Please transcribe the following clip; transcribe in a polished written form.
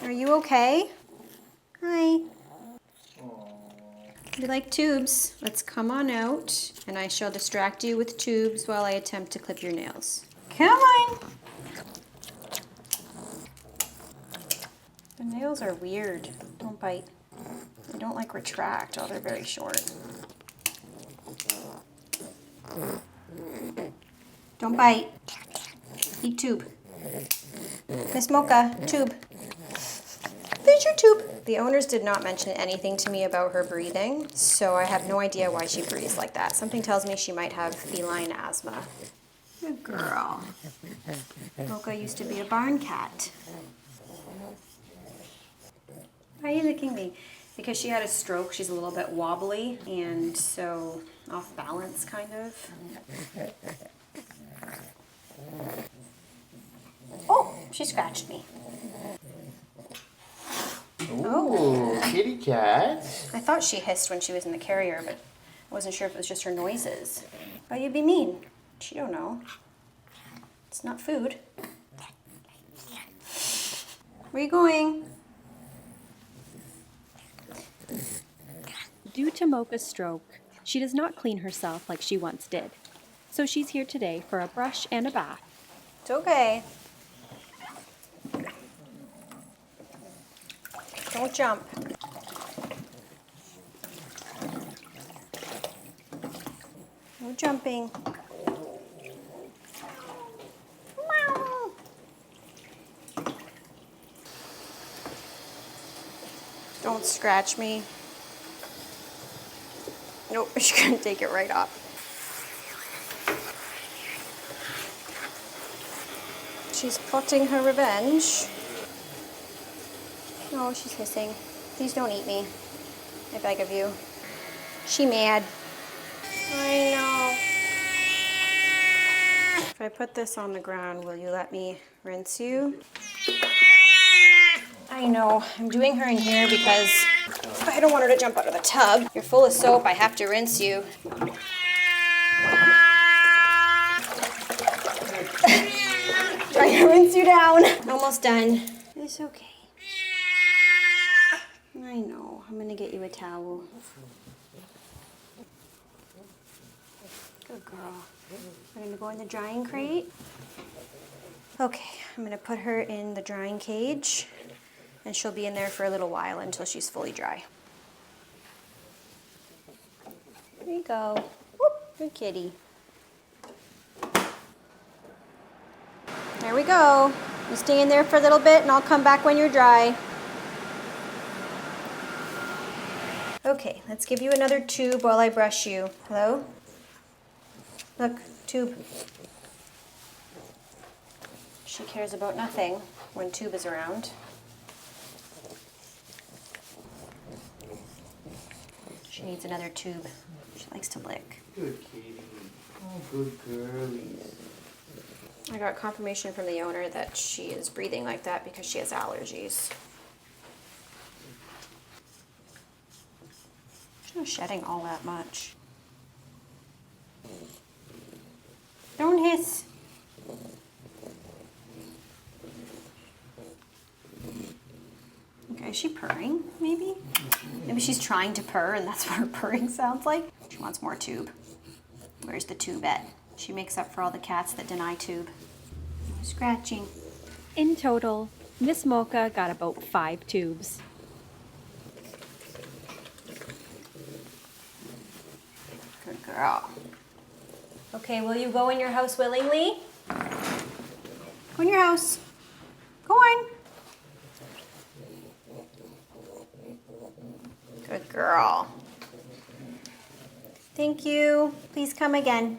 Are you okay? Hi. You like tubes? Let's come on out and I shall distract you with tubes while I attempt to clip your nails. Come on. The nails are weird. Don't bite. They don't like retract. Oh, they're very short. Don't bite. Eat tube. Miss Mocha, tube. There's your tube. The owners did not mention anything to me about her breathing, so I have no idea why she breathes like that. Something tells me she might have feline asthma. Good girl. Mocha used to be a barn cat. Why are you licking me? Because she had a stroke, she's a little bit wobbly, and so off balance, kind of. Oh, she scratched me. Ooh, kitty cat. I thought she hissed when she was in the carrier, but I wasn't sure if it was just her noises. Why you be mean? She don't know. It's not food. Where you going? Due to Mocha's stroke, she does not clean herself like she once did. So she's here today for a brush and a bath. It's okay. Don't jump. No jumping. Meow. Don't scratch me. Nope, she's gonna take it right off. She's plotting her revenge. Oh, she's hissing. Please don't eat me. I beg of you. She mad. I know. If I put this on the ground, will you let me rinse you? I know. I'm doing her in here because I don't want her to jump out of the tub. You're full of soap. I have to rinse you. Trying to rinse you down. Almost done. It's okay. I know. I'm gonna get you a towel. Good girl. We're gonna go in the drying crate. Okay, I'm gonna put her in the drying cage and she'll be in there for a little while until she's fully dry. There you go. Whoop, good kitty. There we go. You stay in there for a little bit and I'll come back when you're dry. Okay, let's give you another tube while I brush you. Hello? Look, tube. She cares about nothing when tube is around. She needs another tube. She likes to lick. Good kitty. Oh, good girlies. I got confirmation from the owner that she is breathing like that because she has allergies. She's not shedding all that much. Don't hiss. Okay, is she purring, maybe? Maybe she's trying to purr and that's what her purring sounds like. She wants more tube. Where's the tube at? She makes up for all the cats that deny tube. Scratching. In total, Miss Mocha got about 5 tubes. Good girl. Okay, will you go in your house willingly? Go in your house. Go on. Good girl. Thank you. Please come again.